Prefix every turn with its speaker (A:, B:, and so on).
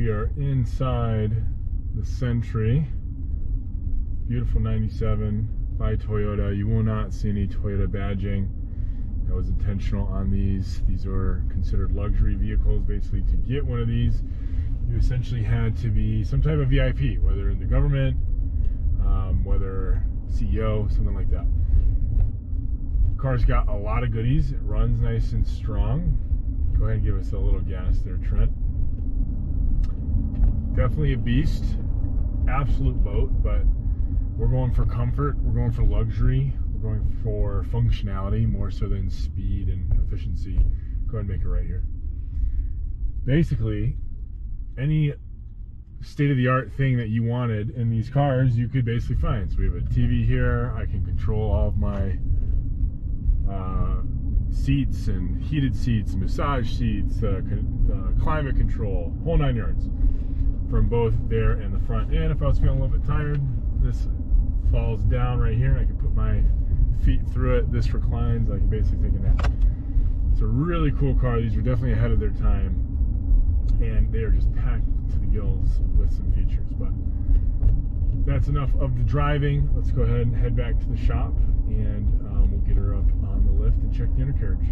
A: we are inside the Sentry. Beautiful 97 by Toyota. You will not see any Toyota badging. That was intentional on these. These are considered luxury vehicles. Basically, to get one of these, you essentially had to be some type of VIP, whether in the government, whether CEO, something like that. Car's got a lot of goodies. It runs nice and strong. Go ahead and give us a little gas there, Trent. Definitely a beast. Absolute boat, but we're going for comfort. We're going for luxury. We're going for functionality more so than speed and efficiency. Go ahead and make it right here. Basically, any state-of-the-art thing that you wanted in these cars, you could basically find. So we have a TV here. I can control all of my seats and heated seats, massage seats, climate control, whole 9 yards from both there and the front. And if I was feeling a little bit tired, this falls down right here. I can put my feet through it. This reclines. I can basically take a nap. It's a really cool car. These were definitely ahead of their time, and they are just packed to the gills with some features. But that's enough of the driving. Let's go ahead and head back to the shop, and we'll get her up on the lift and check the undercarriage.